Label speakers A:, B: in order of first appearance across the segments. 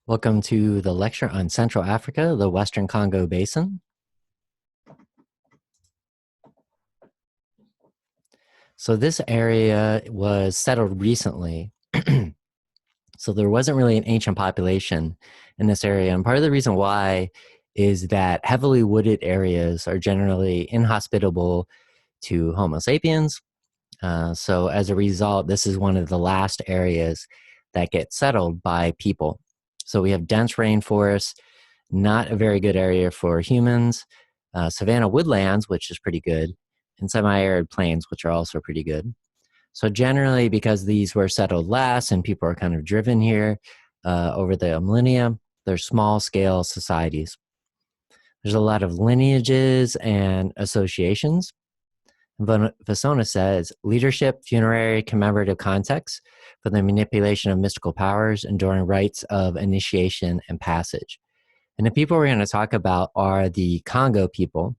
A: Welcome to the lecture on Central Africa, the Western Congo Basin. So this area was settled recently. So there wasn't really an ancient population in this area. And part of the reason why is that heavily wooded areas are generally inhospitable to Homo sapiens. So as a result, this is one of the last areas that get settled by people. So we have dense rainforests, not a very good area for humans, savanna woodlands, which is pretty good, and semi-arid plains, which are also pretty good. So generally, because these were settled last and people are kind of driven here over the millennia, they're small-scale societies. There's a lot of lineages and associations. Vasona says, leadership, funerary, commemorative context for the manipulation of mystical powers, enduring rites of initiation and passage. And the people we're going to talk about are the Congo people,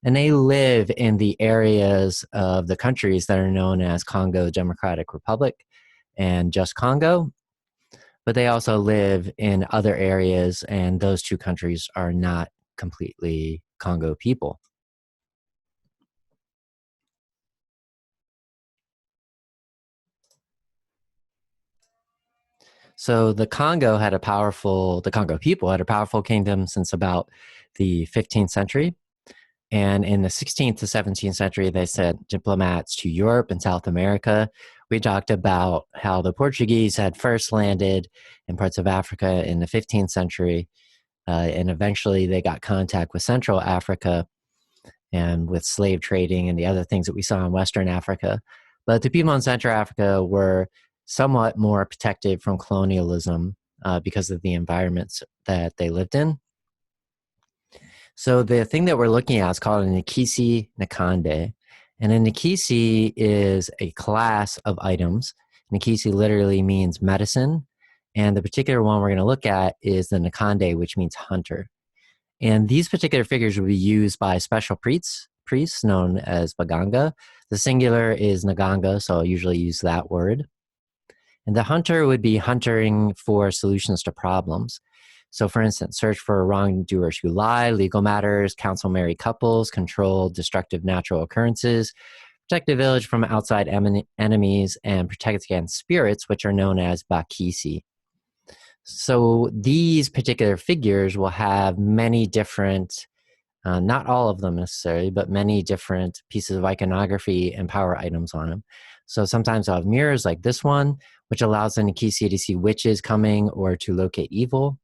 A: and they live in the areas of the countries that are known as Congo Democratic Republic and just Congo, but they also live in other areas, and those two countries are not completely Congo people. So the Congo people had a powerful kingdom since about the 15th century. And in the 16th to 17th century, they sent diplomats to Europe and South America. We talked about how the Portuguese had first landed in parts of Africa in the 15th century, and eventually they got contact with Central Africa and with slave trading and the other things that we saw in Western Africa. But the people in Central Africa were somewhat more protected from colonialism because of the environments that they lived in. So the thing that we're looking at is called a Nkisi nkondi. And a Nkisi is a class of items. Nkisi literally means medicine. And the particular one we're going to look at is the nkondi, which means hunter. And these particular figures will be used by special priests known as baganga. The singular is nganga, so I'll usually use that word. And the hunter would be hunting for solutions to problems. So for instance, search for wrongdoers who lie, legal matters, counsel married couples, control destructive natural occurrences, protect the village from outside enemies, and protect against spirits, which are known as bakisi. So these particular figures will have many different, not all of them necessarily, but many different pieces of iconography and power items on them. So sometimes I'll have mirrors like this one, which allows the Nkisi to see witches coming or to locate evil.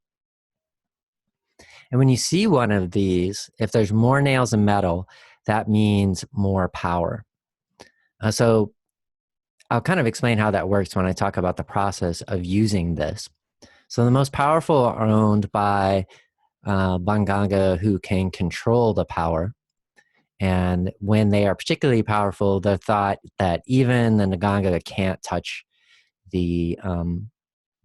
A: And when you see one of these, if there's more nails and metal, that means more power. So I'll kind of explain how that works when I talk about the process of using this. So the most powerful are owned by Banganga, who can control the power. And when they are particularly powerful, they're thought that even the Nganga can't touch the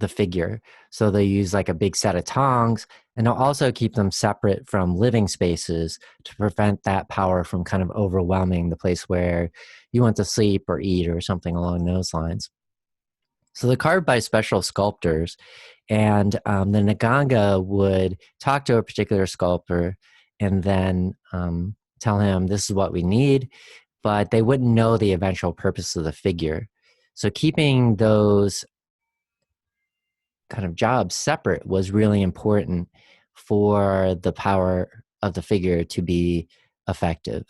A: figure. So they use like a big set of tongs, and they'll also keep them separate from living spaces to prevent that power from kind of overwhelming the place where you want to sleep or eat or something along those lines. So they're carved by special sculptors, and the Nganga would talk to a particular sculptor and then tell him this is what we need, but they wouldn't know the eventual purpose of the figure. So keeping those kind of jobs separate was really important for the power of the figure to be effective.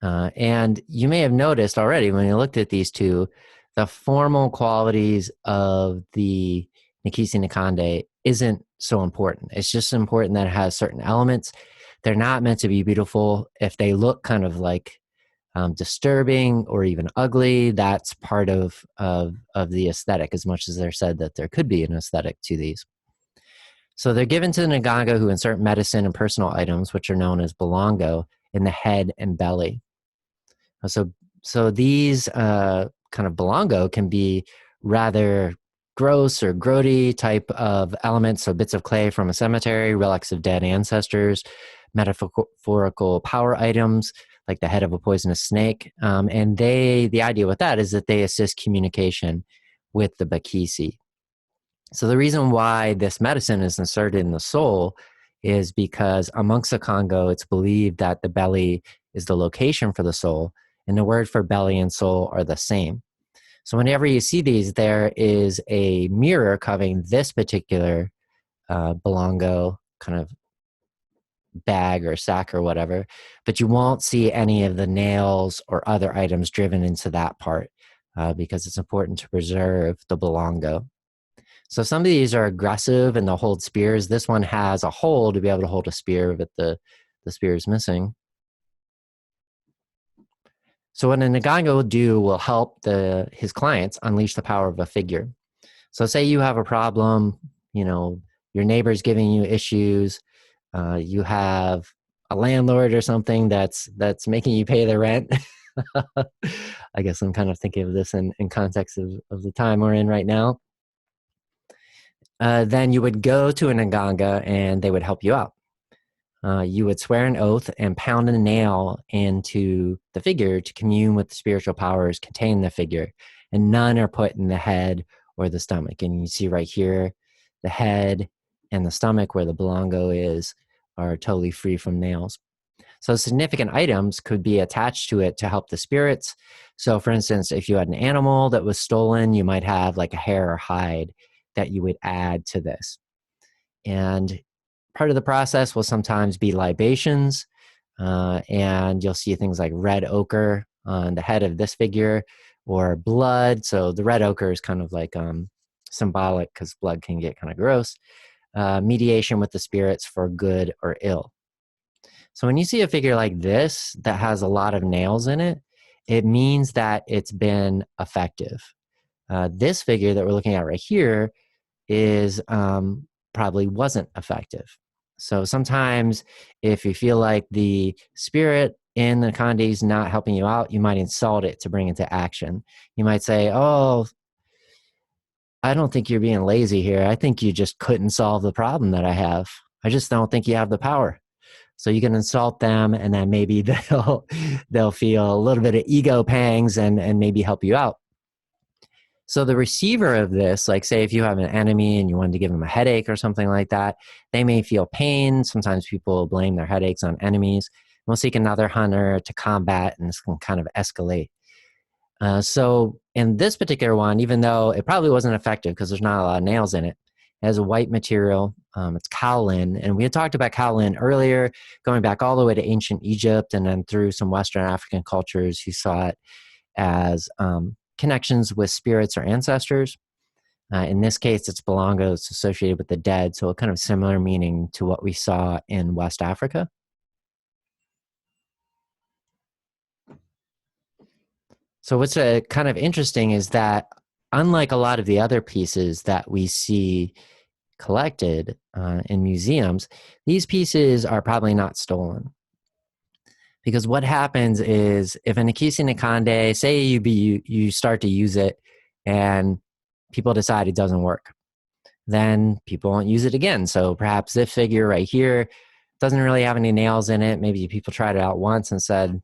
A: And you may have noticed already when you looked at these two, the formal qualities of the Nkisi nkondi isn't so important. It's just important that it has certain elements. They're not meant to be beautiful. If they look kind of like disturbing or even ugly, that's part of the aesthetic, as much as they're said that there could be an aesthetic to these. So they're given to the Nganga, who insert medicine and personal items, which are known as bolongo, in the head and belly. So these kind of bolongo can be rather gross or grody type of elements, so bits of clay from a cemetery, relics of dead ancestors, metaphorical power items, like the head of a poisonous snake. And the idea with that is that they assist communication with the Bakisi. So the reason why this medicine is inserted in the soul is because amongst the Congo, it's believed that the belly is the location for the soul, and the word for belly and soul are the same. So whenever you see these, there is a mirror covering this particular belongo kind of bag or sack or whatever, but you won't see any of the nails or other items driven into that part because it's important to preserve the belongo. So some of these are aggressive and they'll hold spears. This one has a hole to be able to hold a spear, but the spear is missing. So what a Ngango will do will help his clients unleash the power of a figure. So say you have a problem, your neighbor's giving you issues, you have a landlord or something that's making you pay the rent. I guess I'm kind of thinking of this in context of the time we're in right now. Then you would go to an Nganga and they would help you out. You would swear an oath and pound a nail into the figure to commune with the spiritual powers contained in the figure. And none are put in the head or the stomach. And you see right here, the head and the stomach where the belongo is are totally free from nails. So significant items could be attached to it to help the spirits. So for instance, if you had an animal that was stolen, you might have like a hair or hide that you would add to this. And part of the process will sometimes be libations, and you'll see things like red ochre on the head of this figure or blood. So the red ochre is kind of like symbolic because blood can get kind of gross. Mediation with the spirits for good or ill. So when you see a figure like this that has a lot of nails in it, it means that it's been effective. This figure that we're looking at right here is probably wasn't effective. So sometimes if you feel like the spirit in the nkondi is not helping you out, you might insult it to bring it to action. You might say, oh, I don't think you're being lazy here. I think you just couldn't solve the problem that I have. I just don't think you have the power. So you can insult them and then maybe they'll feel a little bit of ego pangs and maybe help you out. So the receiver of this, like say if you have an enemy and you wanted to give them a headache or something like that, they may feel pain. Sometimes people blame their headaches on enemies. We'll seek another hunter to combat, and this can kind of escalate. So in this particular one, even though it probably wasn't effective because there's not a lot of nails in it, it has a white material. It's kaolin. And we had talked about kaolin earlier, going back all the way to ancient Egypt and then through some Western African cultures who saw it as connections with spirits or ancestors. In this case, it's belongo. It's associated with the dead, so a kind of similar meaning to what we saw in West Africa. So what's kind of interesting is that unlike a lot of the other pieces that we see collected in museums, these pieces are probably not stolen. Because what happens is if an Nkisi Nkonde, say you start to use it and people decide it doesn't work, then people won't use it again. So perhaps this figure right here doesn't really have any nails in it. Maybe people tried it out once and said,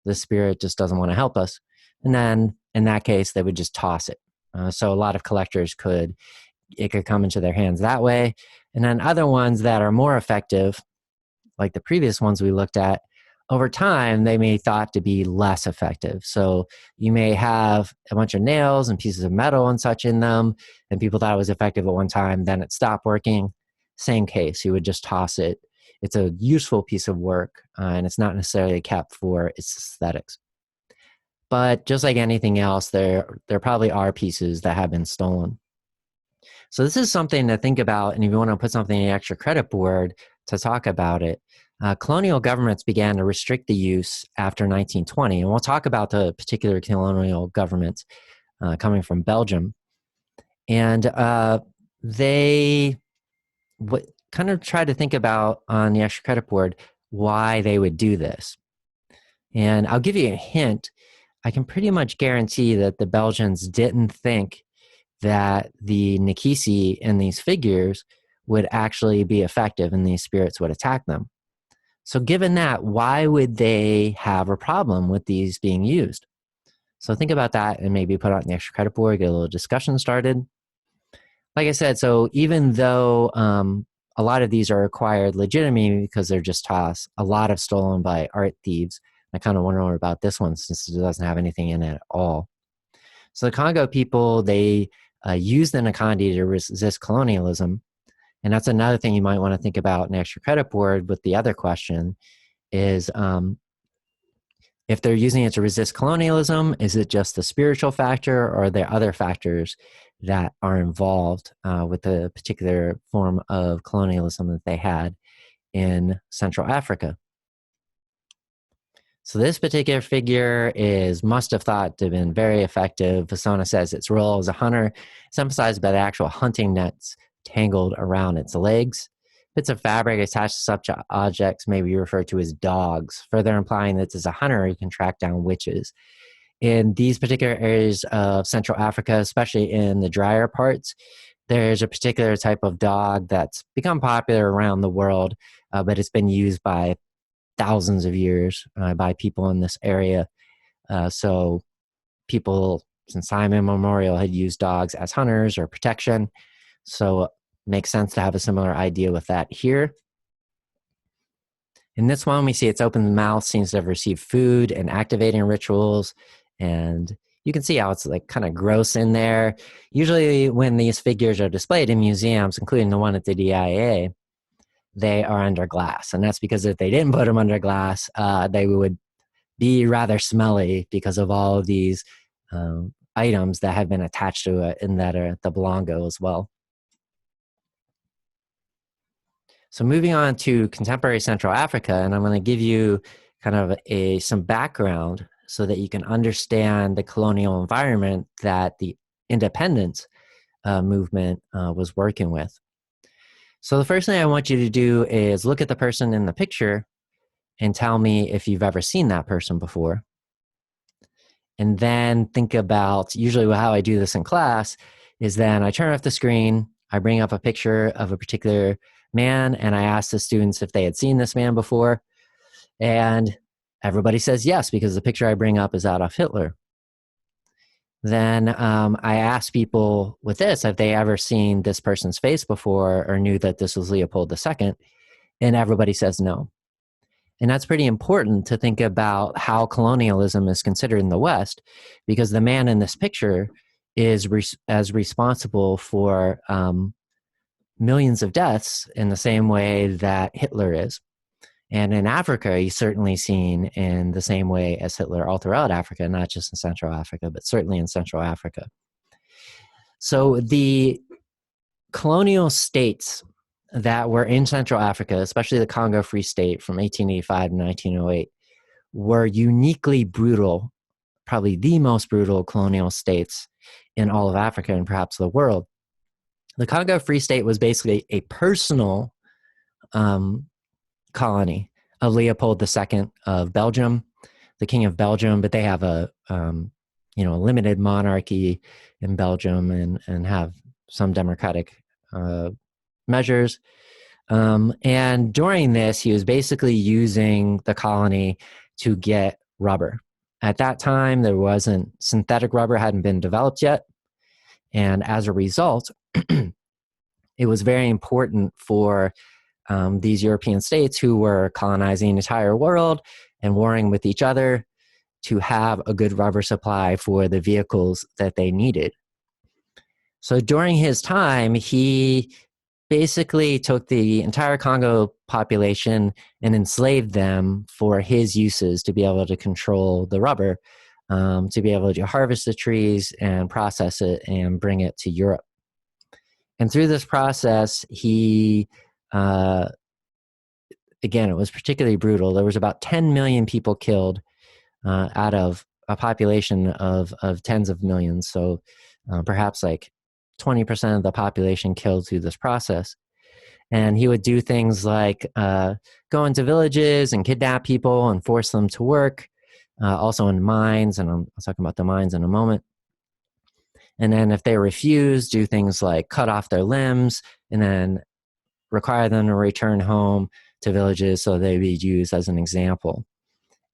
A: the spirit just doesn't want to help us. And then in that case, they would just toss it. So a lot of collectors could come into their hands that way. And then other ones that are more effective, like the previous ones we looked at, over time, they may thought to be less effective. So you may have a bunch of nails and pieces of metal and such in them, and people thought it was effective at one time, then it stopped working. Same case, you would just toss it. It's a useful piece of work, and it's not necessarily kept for its aesthetics. But just like anything else, there probably are pieces that have been stolen. So this is something to think about, and if you want to put something in the extra credit board to talk about it, colonial governments began to restrict the use after 1920, and we'll talk about the particular colonial governments coming from Belgium. And they kind of tried to think about on the extra credit board why they would do this. And I'll give you a hint. I can pretty much guarantee that the Belgians didn't think that the Nkisi in these figures would actually be effective and these spirits would attack them. So given that, why would they have a problem with these being used? So think about that and maybe put it on the extra credit board, get a little discussion started. like I said, so even though a lot of these are acquired legitimately because they're just tossed, a lot of stolen by art thieves. I kind of wonder more about this one since it doesn't have anything in it at all. So the Congo people, they use the nkondi to resist colonialism. And that's another thing you might want to think about in extra credit board with the other question is if they're using it to resist colonialism, is it just the spiritual factor or are there other factors that are involved with the particular form of colonialism that they had in Central Africa? So this particular figure must have thought to have been very effective. Vasona says its role as a hunter is emphasized by the actual hunting nets tangled around its legs. Bits of fabric attached to such objects may be referred to as dogs, further implying that as a hunter, he can track down witches. In these particular areas of Central Africa, especially in the drier parts, there's a particular type of dog that's become popular around the world, but it's been used by thousands of years by people in this area. So people since time immemorial had used dogs as hunters or protection. So it makes sense to have a similar idea with that here. In this one, we see its open mouth seems to have received food and activating rituals. And you can see how it's like kind of gross in there. Usually when these figures are displayed in museums, including the one at the DIA, they are under glass. And that's because if they didn't put them under glass, they would be rather smelly because of all of these items that have been attached to it and that are at the Belongo as well. So moving on to contemporary Central Africa, and I'm going to give you kind of some background so that you can understand the colonial environment that the independence movement was working with. So the first thing I want you to do is look at the person in the picture and tell me if you've ever seen that person before. And then think about, usually how I do this in class is then I turn off the screen, I bring up a picture of a particular man, and I ask the students if they had seen this man before. And everybody says yes, because the picture I bring up is Adolf Hitler. Then I ask people with this, have they ever seen this person's face before or knew that this was Leopold II? And everybody says no. And that's pretty important to think about how colonialism is considered in the West, because the man in this picture is as responsible for millions of deaths in the same way that Hitler is. And in Africa, he's certainly seen in the same way as Hitler all throughout Africa, not just in Central Africa, but certainly in Central Africa. So the colonial states that were in Central Africa, especially the Congo Free State from 1885 to 1908, were uniquely brutal, probably the most brutal colonial states in all of Africa and perhaps the world. The Congo Free State was basically a personal colony of Leopold II of Belgium, the King of Belgium, but they have a limited monarchy in Belgium and have some democratic measures. And during this, he was basically using the colony to get rubber. At that time, there wasn't, synthetic rubber hadn't been developed yet. And as a result, it was very important for these European states who were colonizing the entire world and warring with each other to have a good rubber supply for the vehicles that they needed. So during his time, he basically took the entire Congo population and enslaved them for his uses to be able to control the rubber, to be able to harvest the trees and process it and bring it to Europe. And through this process, he, again, it was particularly brutal. There was about 10 million people killed out of a population of tens of millions. So perhaps like 20% of the population killed through this process. And he would do things like go into villages and kidnap people and force them to work, also in mines, and I'll talk about the mines in a moment. And then if they refuse, do things like cut off their limbs and then require them to return home to villages so they be used as an example.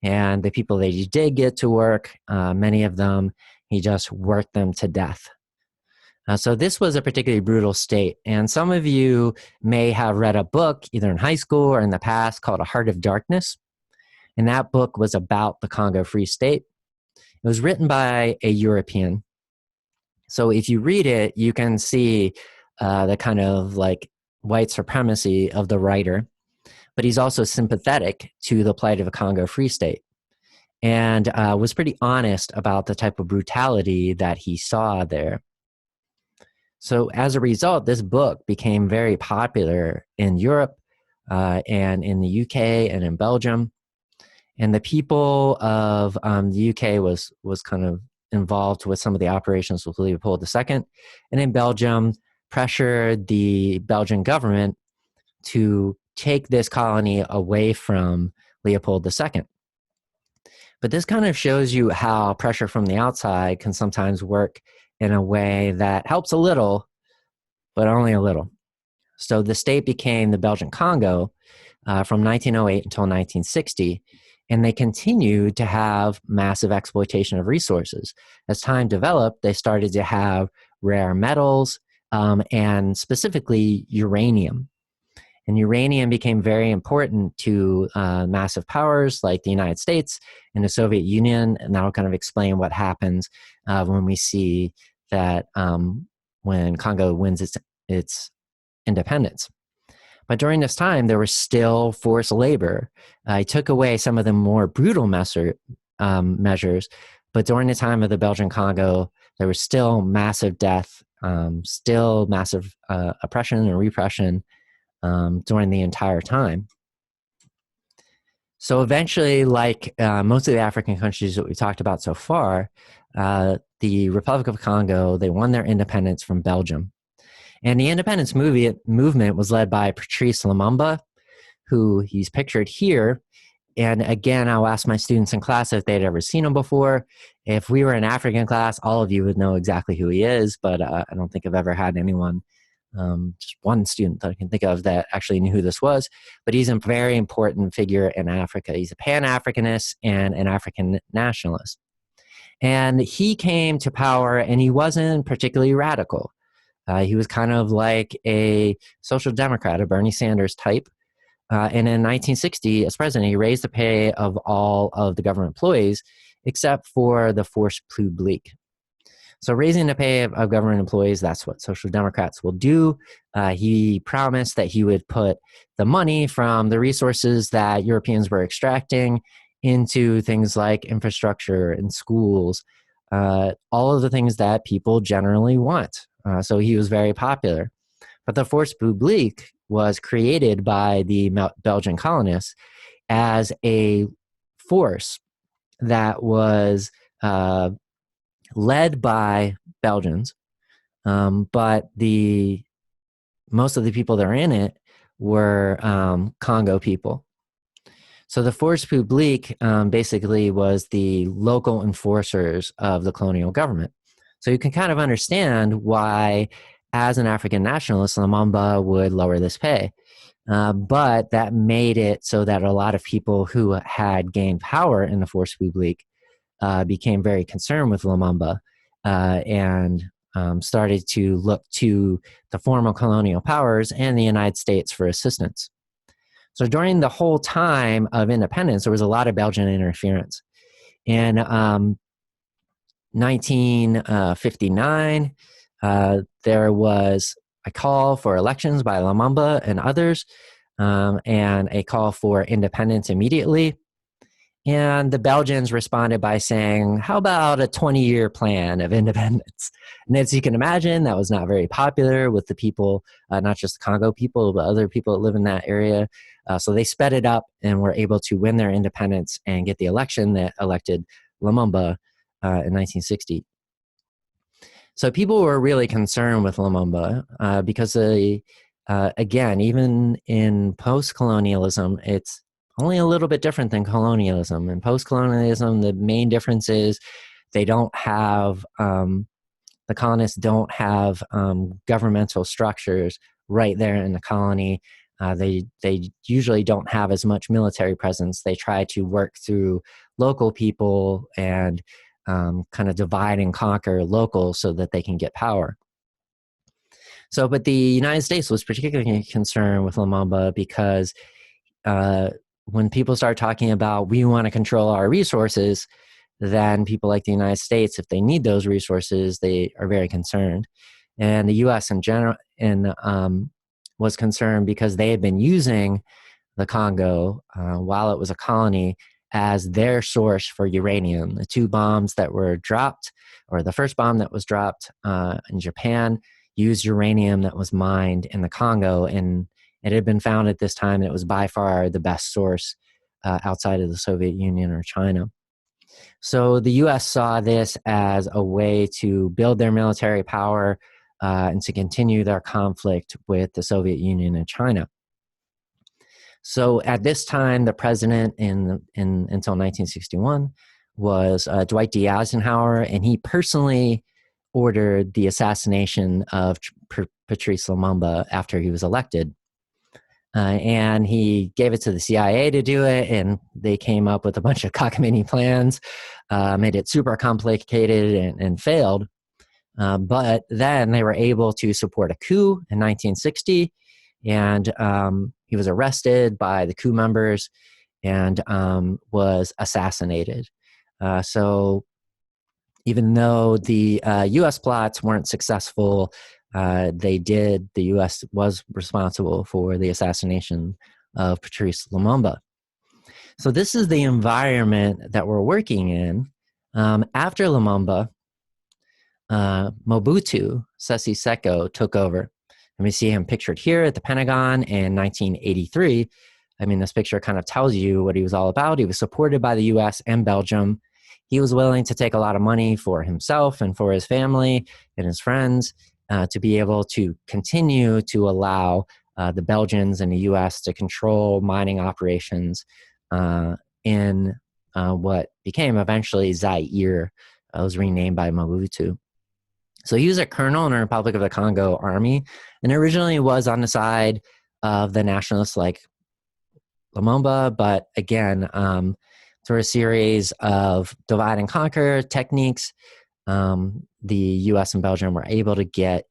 A: And the people that he did get to work, many of them, he just worked them to death. So this was a particularly brutal state. And some of you may have read a book either in high school or in the past called A Heart of Darkness. And that book was about the Congo Free State. It was written by a European. So if you read it, you can see the kind of like white supremacy of the writer, but he's also sympathetic to the plight of a Congo Free State, and was pretty honest about the type of brutality that he saw there. So as a result, this book became very popular in Europe and in the UK and in Belgium. And the people of the UK was kind of involved with some of the operations with Leopold II. And in Belgium, pressured the Belgian government to take this colony away from Leopold II. But this kind of shows you how pressure from the outside can sometimes work in a way that helps a little, but only a little. So the state became the Belgian Congo from 1908 until 1960, and they continued to have massive exploitation of resources. As time developed, they started to have rare metals and specifically uranium. And uranium became very important to massive powers like the United States and the Soviet Union, and that'll kind of explain what happens when we see that when Congo wins its independence. But during this time, there was still forced labor. It took away some of the more brutal measures, but during the time of the Belgian Congo, there was still massive death, still massive oppression and repression during the entire time. So eventually, like most of the African countries that we talked about so far, the Republic of Congo, they won their independence from Belgium. And the independence movement was led by Patrice Lumumba, who he's pictured here. And again, I'll ask my students in class if they'd ever seen him before. If we were in African class, all of you would know exactly who he is, but I don't think I've ever had anyone, just one student that I can think of that actually knew who this was. But he's a very important figure in Africa. He's a Pan-Africanist and an African nationalist. And he came to power, and he wasn't particularly radical. He was kind of like a social democrat, a Bernie Sanders type. And in 1960, as president, he raised the pay of all of the government employees, except for the force publique. So raising the pay of government employees, that's what social democrats will do. He promised that he would put the money from the resources that Europeans were extracting into things like infrastructure and schools, all of the things that people generally want. So he was very popular. But the force publique was created by the Belgian colonists as a force that was led by Belgians, but most of the people that are in it were Congo people. So the force publique basically was the local enforcers of the colonial government. So you can kind of understand why, as an African nationalist, Lumumba would lower this pay. But that made it so that a lot of people who had gained power in the force publique became very concerned with Lumumba and started to look to the former colonial powers and the United States for assistance. So during the whole time of independence, there was a lot of Belgian interference. In 1959, there was a call for elections by Lumumba and others, and a call for independence immediately. And the Belgians responded by saying, how about a 20-year plan of independence? And as you can imagine, that was not very popular with the people, not just the Congo people, but other people that live in that area. So they sped it up and were able to win their independence and get the election that elected Lumumba in 1960. So people were really concerned with Lumumba because, again, even in post-colonialism, it's only a little bit different than colonialism. In post-colonialism, the main difference is they don't have, the colonists don't have governmental structures right there in the colony. They usually don't have as much military presence. They try to work through local people and kind of divide and conquer locals so that they can get power. So, but the United States was particularly concerned with Lumumba because when people start talking about we want to control our resources, then people like the United States, if they need those resources, they are very concerned. And the U.S. in general was concerned because they had been using the Congo while it was a colony as their source for uranium. The two bombs that were dropped, or the first bomb that was dropped in Japan, used uranium that was mined in the Congo, and it had been found at this time that it was by far the best source outside of the Soviet Union or China. So the U.S. saw this as a way to build their military power and to continue their conflict with the Soviet Union and China. So at this time, the president until 1961 was Dwight D. Eisenhower, and he personally ordered the assassination of Patrice Lumumba after he was elected. And he gave it to the CIA to do it, and they came up with a bunch of cockamamie plans, made it super complicated and failed. But then they were able to support a coup in 1960, and he was arrested by the coup members and was assassinated. So even though the U.S. plots weren't successful, the U.S. was responsible for the assassination of Patrice Lumumba. So this is the environment that we're working in. After Lumumba, Mobutu Sese Seko took over. And we see him pictured here at the Pentagon in 1983. I mean, this picture kind of tells you what he was all about. He was supported by the U.S. and Belgium. He was willing to take a lot of money for himself and for his family and his friends to be able to continue to allow the Belgians and the U.S. to control mining operations in what became eventually Zaire. It was renamed by Mobutu. So he was a colonel in the Republic of the Congo army, and originally was on the side of the nationalists like Lumumba, but again, through a series of divide and conquer techniques, the U.S. and Belgium were able to get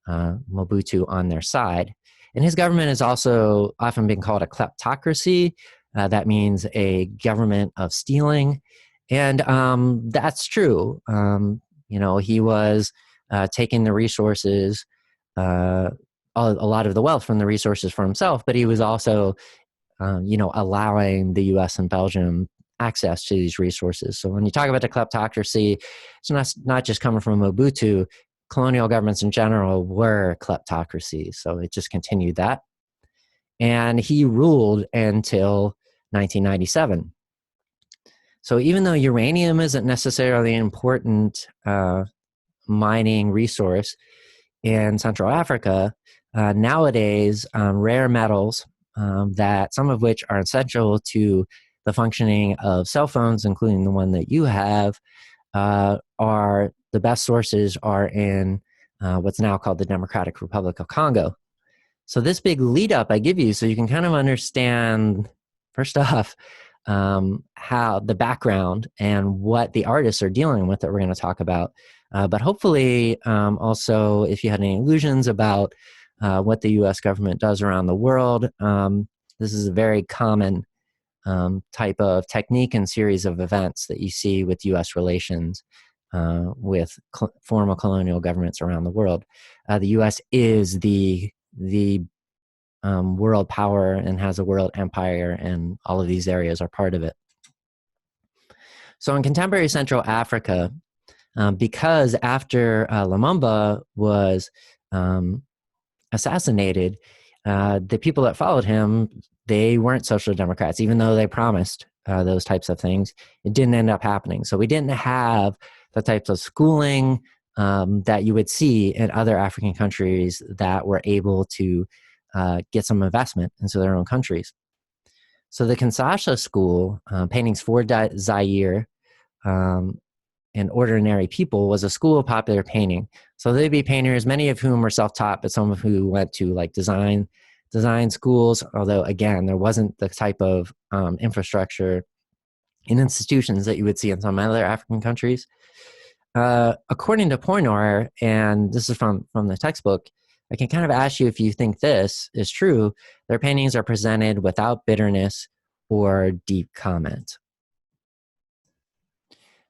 A: Mobutu on their side. And his government has also often been called a kleptocracy. That means a government of stealing. And that's true. He was taking the resources, a lot of the wealth from the resources for himself, but he was also, allowing the U.S. and Belgium access to these resources. So when you talk about the kleptocracy, it's not just coming from Mobutu. Colonial governments in general were kleptocracies. So it just continued that. And he ruled until 1997. So even though uranium isn't necessarily an important mining resource in Central Africa, nowadays rare metals, that some of which are essential to the functioning of cell phones, including the one that you have, are the best sources are in what's now called the Democratic Republic of Congo. So this big lead up I give you so you can kind of understand, first off, how the background and what the artists are dealing with that we're going to talk about. But hopefully also if you had any illusions about what the U.S. government does around the world, this is a very common type of technique and series of events that you see with U.S. relations with former colonial governments around the world. The U.S. is the world power and has a world empire, and all of these areas are part of it. So in contemporary Central Africa, because after Lumumba was assassinated, the people that followed him, they weren't social democrats, even though they promised those types of things. It didn't end up happening. So we didn't have the types of schooling that you would see in other African countries that were able to get some investment into their own countries. So the Kinshasa school, Paintings for Zaire, and Ordinary People, was a school of popular painting. So they'd be painters, many of whom were self-taught, but some of who went to like design schools, although again, there wasn't the type of infrastructure and institutions that you would see in some other African countries. According to Poynor, and this is from the textbook, I can kind of ask you if you think this is true. Their paintings are presented without bitterness or deep comment.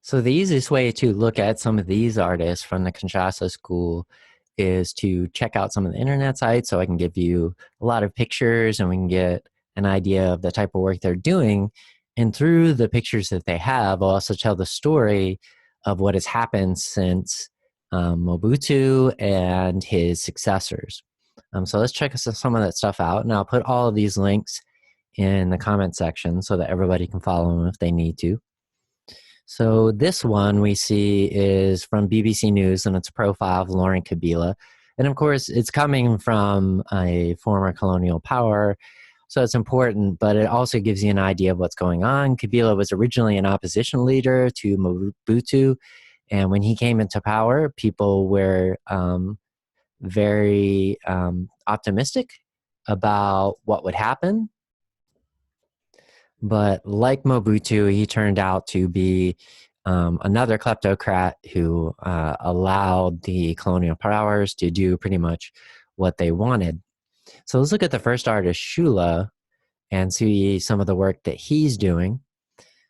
A: So the easiest way to look at some of these artists from the Kinshasa school is to check out some of the internet sites, so I can give you a lot of pictures and we can get an idea of the type of work they're doing. And through the pictures that they have, I'll also tell the story of what has happened since Mobutu and his successors. So let's check some of that stuff out, and I'll put all of these links in the comment section so that everybody can follow them if they need to. So this one we see is from BBC News, and it's a profile of Laurent Kabila. And of course, it's coming from a former colonial power, so it's important, but it also gives you an idea of what's going on. Kabila was originally an opposition leader to Mobutu, and when he came into power, people were very optimistic about what would happen. But like Mobutu, he turned out to be another kleptocrat who allowed the colonial powers to do pretty much what they wanted. So let's look at the first artist, Shula, and see some of the work that he's doing.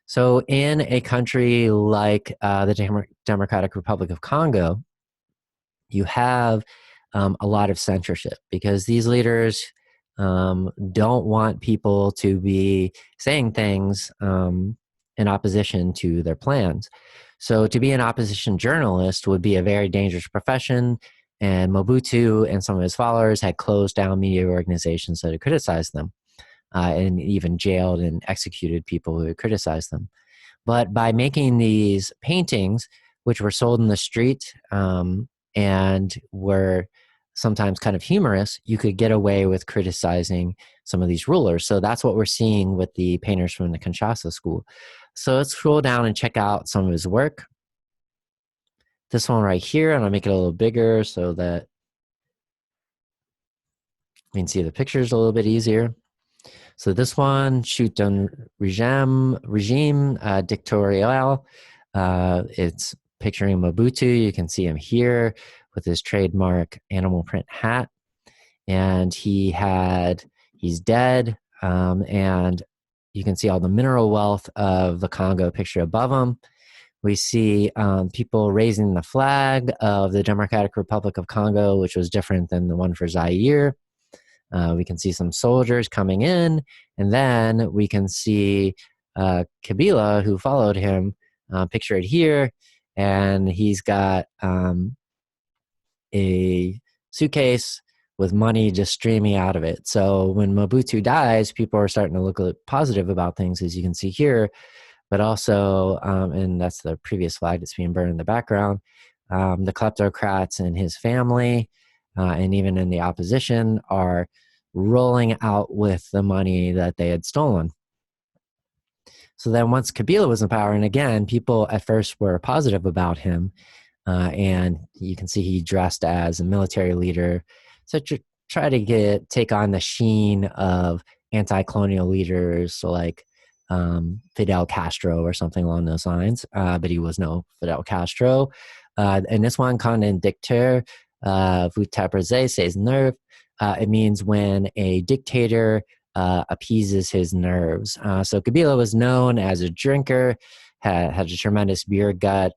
A: So in a country like the Democratic Republic of Congo, you have a lot of censorship because these leaders don't want people to be saying things in opposition to their plans. So to be an opposition journalist would be a very dangerous profession, and Mobutu and some of his followers had closed down media organizations that had criticized them, and even jailed and executed people who had criticized them. But by making these paintings, which were sold in the street and were sometimes kind of humorous, you could get away with criticizing some of these rulers. So that's what we're seeing with the painters from the Kinshasa school. So let's scroll down and check out some of his work. This one right here, and I'll make it a little bigger so that we can see the pictures a little bit easier. So this one, Chute d'un regime dictatorial. It's picturing Mobutu. You can see him here with his trademark animal print hat. And he's dead. And you can see all the mineral wealth of the Congo picture above him. We see people raising the flag of the Democratic Republic of Congo, which was different than the one for Zaire. We can see some soldiers coming in, and then we can see Kabila, who followed him, pictured here, and he's got a suitcase with money just streaming out of it. So when Mobutu dies, people are starting to look positive about things, as you can see here, but also, and that's the previous flag that's being burned in the background, the kleptocrats and his family, and even in the opposition, are rolling out with the money that they had stolen. So then once Kabila was in power, and again, people at first were positive about him, and you can see he dressed as a military leader, so to try to take on the sheen of anti-colonial leaders like Fidel Castro or something along those lines, but he was no Fidel Castro. And this one, quand un dictateur vous tabriser ses nerfs, it means when a dictator appeases his nerves. So Kabila was known as a drinker, had a tremendous beer gut.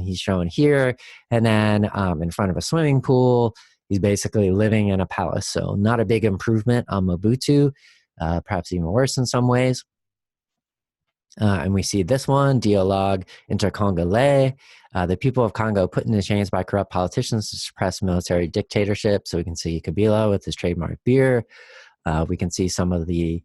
A: He's shown here. And then in front of a swimming pool, he's basically living in a palace. So not a big improvement on Mobutu, perhaps even worse in some ways. And we see this one, Dialogue Intercongolais, the people of Congo put in the chains by corrupt politicians to suppress military dictatorship. So we can see Kabila with his trademark beer. We can see some of the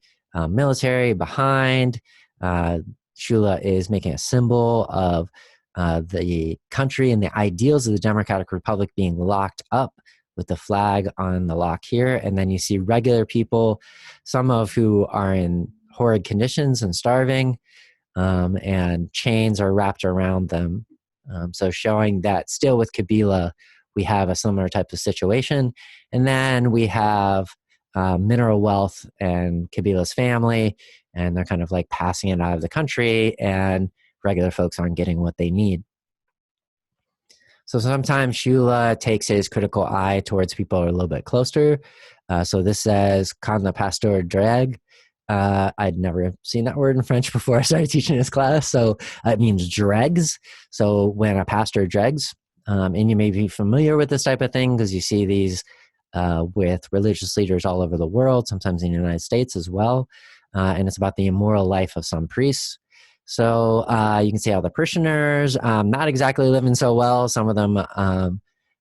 A: military behind. Shula is making a symbol of the country and the ideals of the Democratic Republic being locked up with the flag on the lock here. And then you see regular people, some of who are in horrid conditions and starving, and chains are wrapped around them. So showing that still with Kabila, we have a similar type of situation. And then we have mineral wealth and Kabila's family, and they're kind of like passing it out of the country, and regular folks aren't getting what they need. So sometimes Shula takes his critical eye towards people who are a little bit closer. So this says quand le pasteur drague. I'd never seen that word in French before I started teaching this class. So it means dregs. So when a pastor dregs, and you may be familiar with this type of thing because you see these with religious leaders all over the world, sometimes in the United States as well. And it's about the immoral life of some priests. So you can see how the parishioners not exactly living so well. Some of them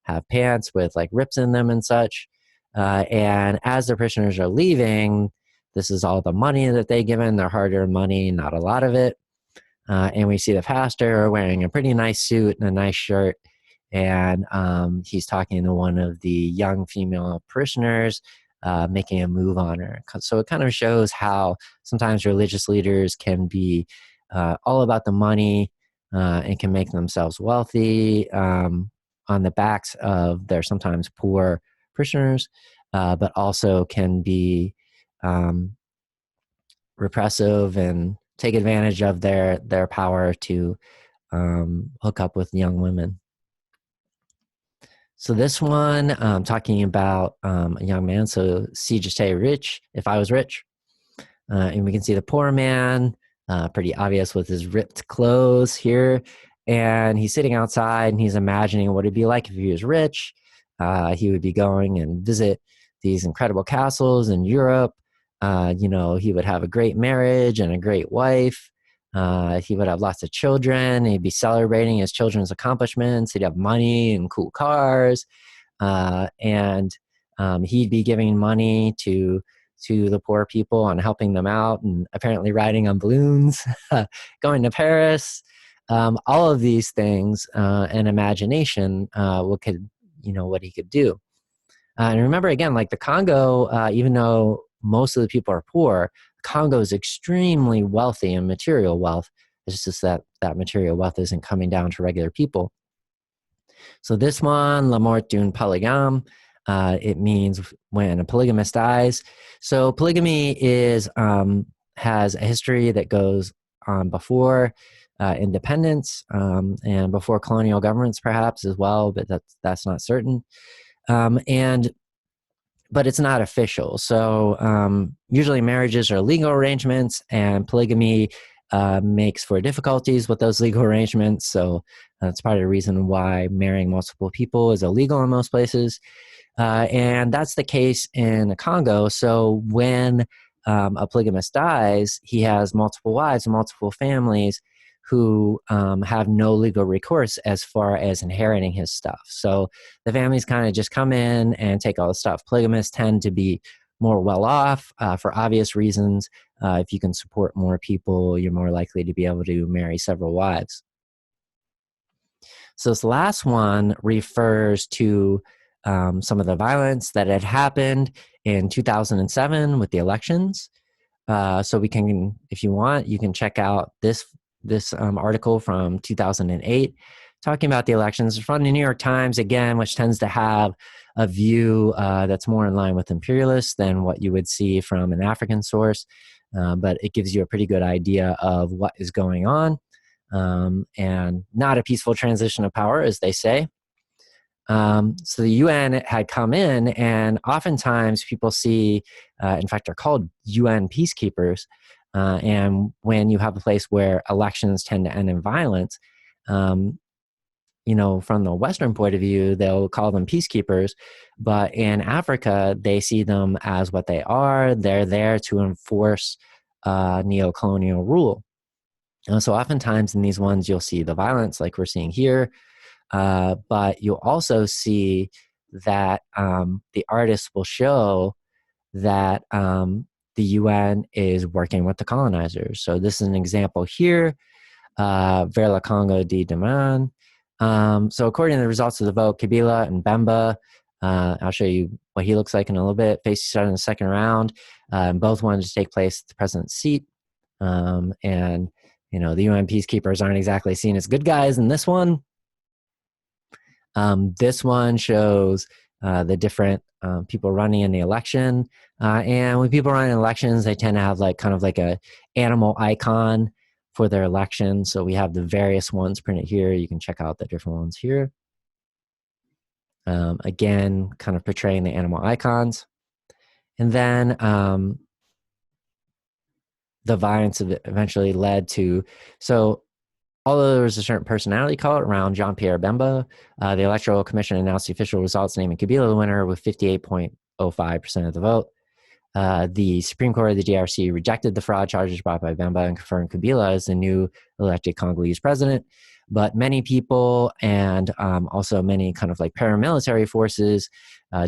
A: have pants with like rips in them and such. And as the parishioners are leaving, this is all the money that they given, their hard-earned money, not a lot of it. And we see the pastor wearing a pretty nice suit and a nice shirt. And he's talking to one of the young female parishioners, making a move on her. So it kind of shows how sometimes religious leaders can be all about the money and can make themselves wealthy on the backs of their sometimes poor parishioners, but also can be repressive and take advantage of their power to hook up with young women. So this one, talking about a young man. So si j'étais rich, if I was rich. And we can see the poor man, pretty obvious with his ripped clothes here. And he's sitting outside and he's imagining what it'd be like if he was rich. He would be going and visit these incredible castles in Europe. He would have a great marriage and a great wife. He would have lots of children. He'd be celebrating his children's accomplishments. He'd have money and cool cars. And he'd be giving money to the poor people and helping them out, and apparently riding on balloons, going to Paris. All of these things and imagination, what he could do. And remember, again, like the Congo, even though most of the people are poor, Congo is extremely wealthy in material wealth. It's just that material wealth isn't coming down to regular people. So this one, La mort d'une polygame, it means when a polygamist dies. So polygamy has a history that goes on before independence and before colonial governments, perhaps as well, but that's not certain. But it's not official. So usually marriages are legal arrangements, and polygamy makes for difficulties with those legal arrangements. So that's part of the reason why marrying multiple people is illegal in most places. And that's the case in the Congo. So when a polygamist dies, he has multiple wives and multiple families who have no legal recourse as far as inheriting his stuff. So the families kind of just come in and take all the stuff. Polygamists tend to be more well off for obvious reasons. If you can support more people, you're more likely to be able to marry several wives. So this last one refers to some of the violence that had happened in 2007 with the elections. So we can, if you want, you can check out this article from 2008 talking about the elections from the New York Times, again, which tends to have a view that's more in line with imperialists than what you would see from an African source. But it gives you a pretty good idea of what is going on, and not a peaceful transition of power, as they say. So the UN had come in, and oftentimes people see, in fact, they're called UN peacekeepers. And when you have a place where elections tend to end in violence, from the Western point of view, they'll call them peacekeepers. But in Africa, they see them as what they are. They're there to enforce neo-colonial rule. So oftentimes in these ones, you'll see the violence like we're seeing here. But you'll also see that the artists will show that the UN is working with the colonizers. So this is an example here, vers le Congo de demain. So according to the results of the vote, Kabila and Bemba, I'll show you what he looks like in a little bit, face each other in the second round. Both wanted to take place at the president's seat. And, the UN peacekeepers aren't exactly seen as good guys in this one. This one shows the different people running in the election. And when people run in elections, they tend to have kind of like a animal icon for their election. So we have the various ones printed here. You can check out the different ones here. Again, kind of portraying the animal icons. And then the violence eventually led to, so although there was a certain personality cult around Jean-Pierre Bemba, the Electoral Commission announced the official results, naming Kabila the winner with 58.05% of the vote. The Supreme Court of the DRC rejected the fraud charges brought by Bemba and confirmed Kabila as the new elected Congolese president. But many people and also many kind of like paramilitary forces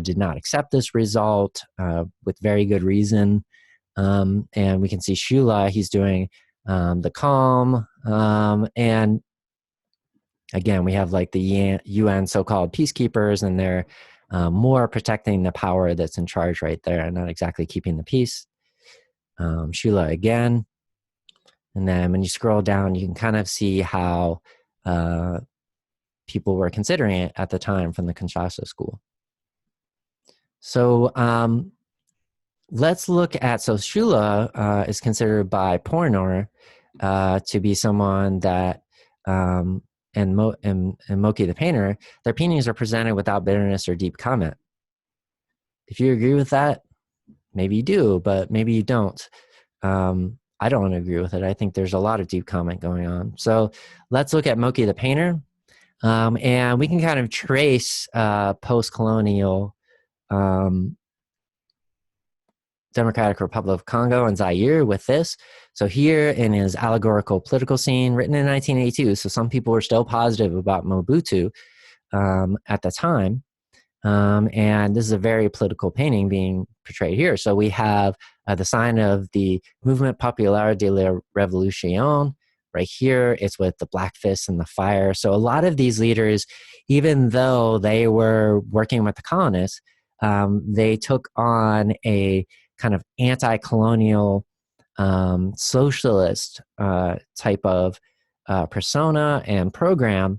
A: did not accept this result with very good reason. And we can see Shula, he's doing the calm. And again, we have like the UN so-called peacekeepers, and they're more protecting the power that's in charge right there and not exactly keeping the peace. Shula again. And then when you scroll down, you can kind of see how people were considering it at the time from the Kinshasa school. So let's look at, so Shula is considered by Pornor to be someone that, and Moki the painter, their paintings are presented without bitterness or deep comment. If you agree with that, maybe you do, but maybe you don't. I don't agree with it. I think there's a lot of deep comment going on. So let's look at Moki the painter. And we can kind of trace post-colonial Democratic Republic of Congo and Zaire with this. So here in his allegorical political scene, written in 1982, so some people were still positive about Mobutu at the time. And this is a very political painting being portrayed here. So we have the sign of the Mouvement Populaire de la Révolution right here. It's with the black fist and the fire. So a lot of these leaders, even though they were working with the colonists, they took on a kind of anti-colonial socialist type of persona and program,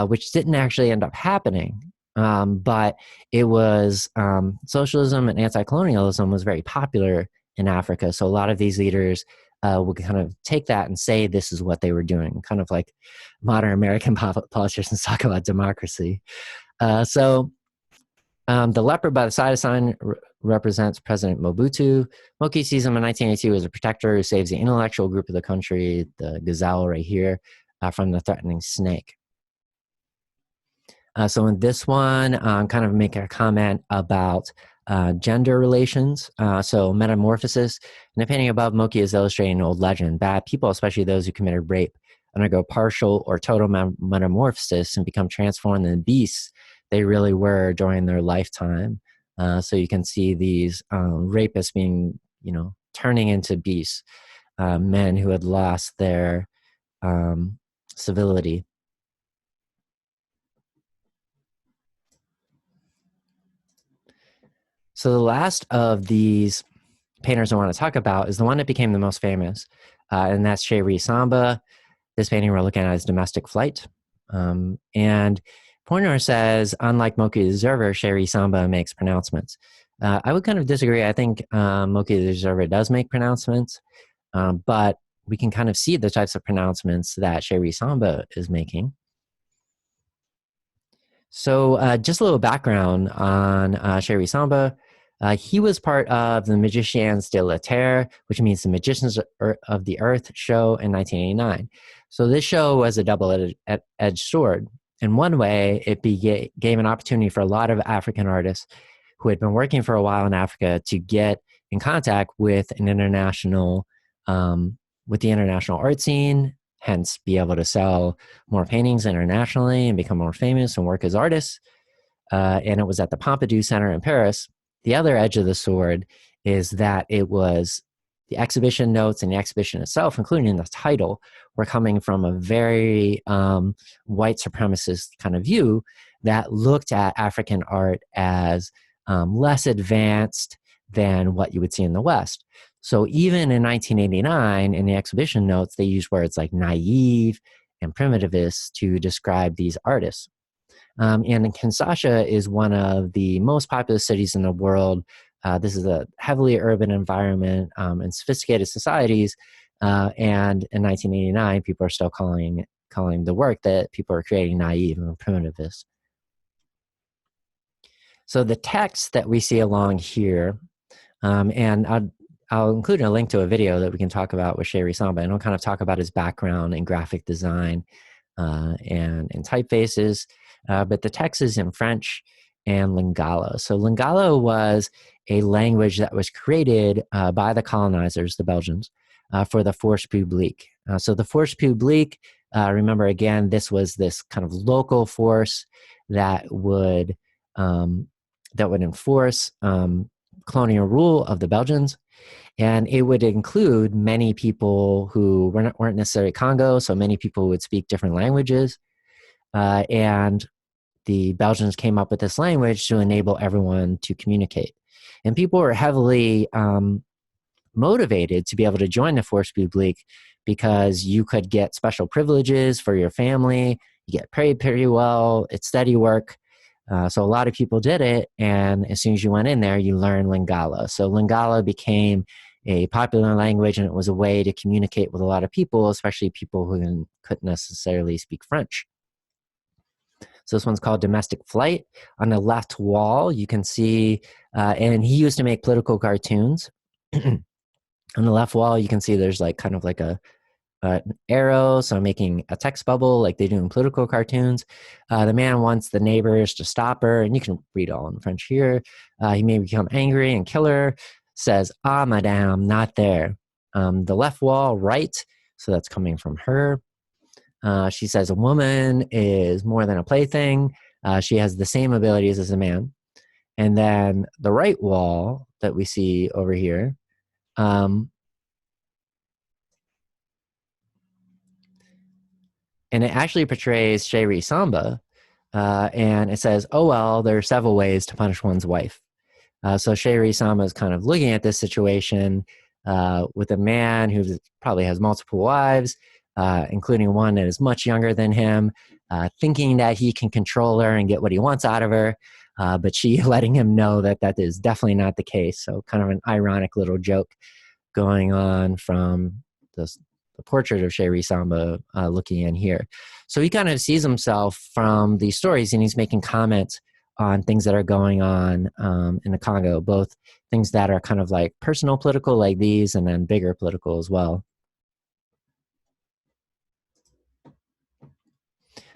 A: which didn't actually end up happening. But it was socialism and anti-colonialism was very popular in Africa. So a lot of these leaders would kind of take that and say this is what they were doing, kind of like modern American politicians talk about democracy. So the leopard by the side of the sign represents President Mobutu. Moki sees him in 1982 as a protector who saves the intellectual group of the country, the gazelle right here, from the threatening snake. So in this one, kind of make a comment about gender relations. So metamorphosis. In the painting above, Moki is illustrating an old legend. Bad people, especially those who committed rape, undergo partial or total metamorphosis and become transformed into beasts they really were during their lifetime. So you can see these rapists being, turning into beasts, men who had lost their civility. So the last of these painters I want to talk about is the one that became the most famous, and that's Chéri Samba. This painting we're looking at is Domestic Flight. And Pointer says, unlike Moki the Observer, Chéri Samba makes pronouncements. I would kind of disagree. I think Moki the Observer does make pronouncements, but we can kind of see the types of pronouncements that Chéri Samba is making. So just a little background on Chéri Samba. He was part of the Magiciens de la Terre, which means the Magicians of the Earth show in 1989. So this show was a double-edged sword. In one way, it gave an opportunity for a lot of African artists who had been working for a while in Africa to get in contact with an international, with the international art scene, hence be able to sell more paintings internationally and become more famous and work as artists. And it was at the Pompidou Center in Paris. The other edge of the sword is that it was the exhibition notes and the exhibition itself, including the title, were coming from a very white supremacist kind of view that looked at African art as less advanced than what you would see in the West. So even in 1989, in the exhibition notes, they used words like naive and primitivist to describe these artists. And Kinshasa is one of the most populous cities in the world. This is a heavily urban environment and sophisticated societies. And in 1989, people are still calling the work that people are creating naive and primitivist. So the text that we see along here, and I'll include a link to a video that we can talk about with Chéri Samba, and I'll kind of talk about his background in graphic design and in typefaces. But the text is in French and Lingala. So Lingala was a language that was created by the colonizers, the Belgians, for the force publique. So the force publique, remember again, this was this kind of local force that would enforce colonial rule of the Belgians. And it would include many people who weren't necessarily Congo, so many people would speak different languages. And the Belgians came up with this language to enable everyone to communicate. And people were heavily motivated to be able to join the Force Publique because you could get special privileges for your family, you get paid pretty well, it's steady work. So a lot of people did it, and as soon as you went in there, you learned Lingala. So Lingala became a popular language, and it was a way to communicate with a lot of people, especially people who couldn't necessarily speak French. So this one's called Domestic Flight. On the left wall, you can see, and he used to make political cartoons. On the left wall, you can see there's like kind of like an arrow, so making a text bubble like they do in political cartoons. The man wants the neighbors to stop her, and you can read all in French here. He may become angry and kill her, says, "Ah, madame, not there." The left wall, right, so that's coming from her. She says, "A woman is more than a plaything. She has the same abilities as a man." And then the right wall that we see over here, and it actually portrays Chéri Samba, and it says, "Oh well, there are several ways to punish one's wife." So Chéri Samba is kind of looking at this situation with a man who probably has multiple wives, including one that is much younger than him, thinking that he can control her and get what he wants out of her, but she letting him know that that is definitely not the case. So kind of an ironic little joke going on from the portrait of Chéri Samba looking in here. So he kind of sees himself from these stories, and he's making comments on things that are going on in the Congo, both things that are kind of like personal political like these, and then bigger political as well.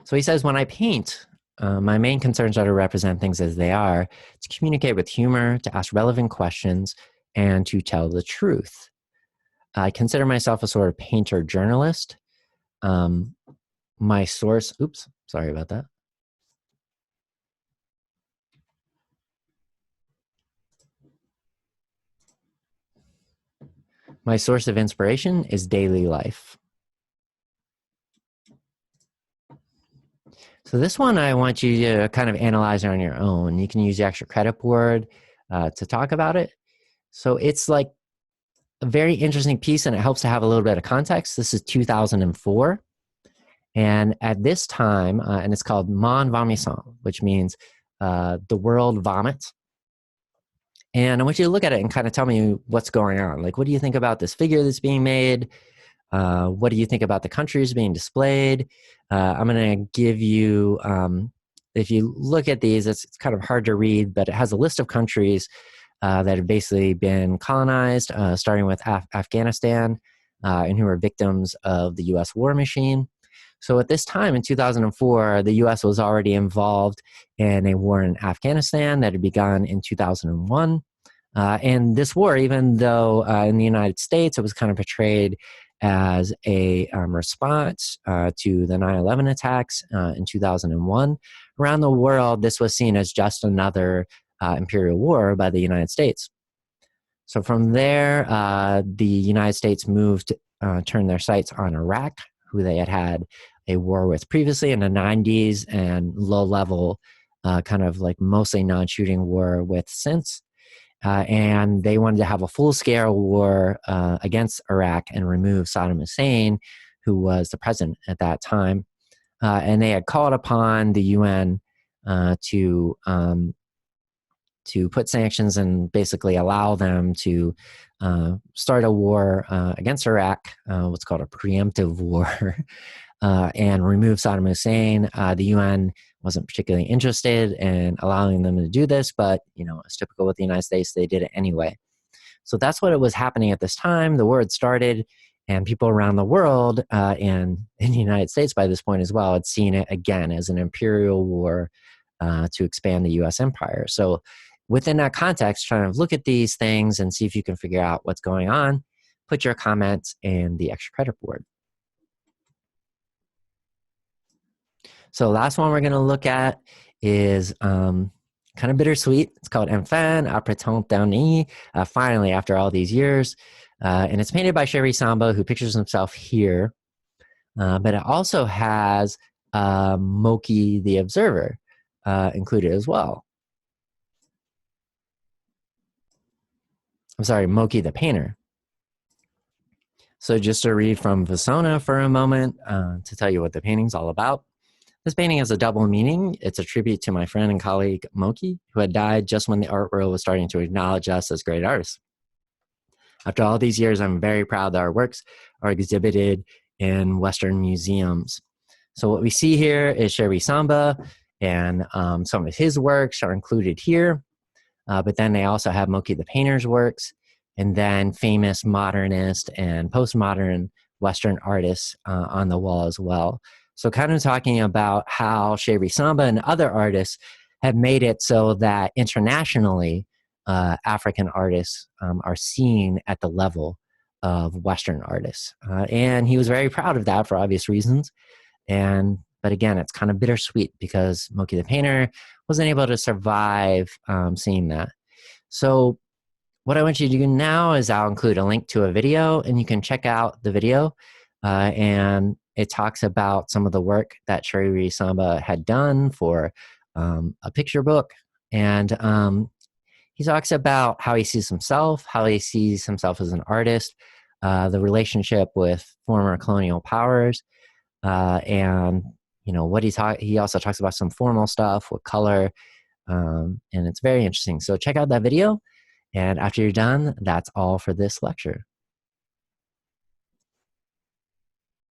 A: So he says, when I paint, my main concerns are to represent things as they are, to communicate with humor, to ask relevant questions, and to tell the truth. I consider myself a sort of painter journalist. My source, oops, sorry about that. My source of inspiration is daily life. So this one I want you to kind of analyze on your own. You can use the extra credit board to talk about it. So it's like a very interesting piece, and it helps to have a little bit of context. This is 2004. And at this time, and it's called Mon Vomissant, which means the world vomits. And I want you to look at it and kind of tell me what's going on. Like, what do you think about this figure that's being made? What do you think about the countries being displayed? I'm going to give you, if you look at these, it's kind of hard to read, but it has a list of countries that have basically been colonized, starting with Afghanistan, and who are victims of the U.S. war machine. So at this time in 2004, the U.S. was already involved in a war in Afghanistan that had begun in 2001. And this war, even though in the United States it was kind of portrayed as a response to the 9/11 attacks in 2001, around the world this was seen as just another imperial war by the United States. So from there, the United States moved, turned their sights on Iraq, who they had a war with previously in the 90s, and low-level, kind of like mostly non-shooting war with since. And they wanted to have a full-scale war against Iraq and remove Saddam Hussein, who was the president at that time. And they had called upon the UN to put sanctions and basically allow them to start a war against Iraq, what's called a preemptive war. and remove Saddam Hussein. The UN wasn't particularly interested in allowing them to do this, but as typical with the United States, they did it anyway. So that's what it was happening at this time. The war had started, and people around the world and in the United States by this point as well had seen it again as an imperial war to expand the U.S. empire. So within that context, trying to look at these things and see if you can figure out what's going on, put your comments in the extra credit board. So last one we're going to look at is kind of bittersweet. It's called Enfin après tant d'années, finally after all these years. And it's painted by Chéri Samba, who pictures himself here. But it also has Moki the Observer included as well. I'm sorry, Moki the Painter. So just to read from Vasona for a moment to tell you what the painting's all about. This painting has a double meaning. It's a tribute to my friend and colleague Moki, who had died just when the art world was starting to acknowledge us as great artists. After all these years, I'm very proud that our works are exhibited in Western museums. So what we see here is Chéri Samba, and some of his works are included here. But then they also have Moki the Painter's works, and then famous modernist and postmodern Western artists on the wall as well. So kind of talking about how Chéri Samba and other artists have made it so that internationally, African artists are seen at the level of Western artists. And he was very proud of that for obvious reasons. But again, it's kind of bittersweet because Moki the Painter wasn't able to survive seeing that. So what I want you to do now is I'll include a link to a video, and you can check out the video. And it talks about some of the work that Chéri Samba had done for a picture book. And he talks about how he sees himself as an artist, the relationship with former colonial powers, and what he also talks about some formal stuff with color, and it's very interesting. So check out that video, and after you're done, that's all for this lecture.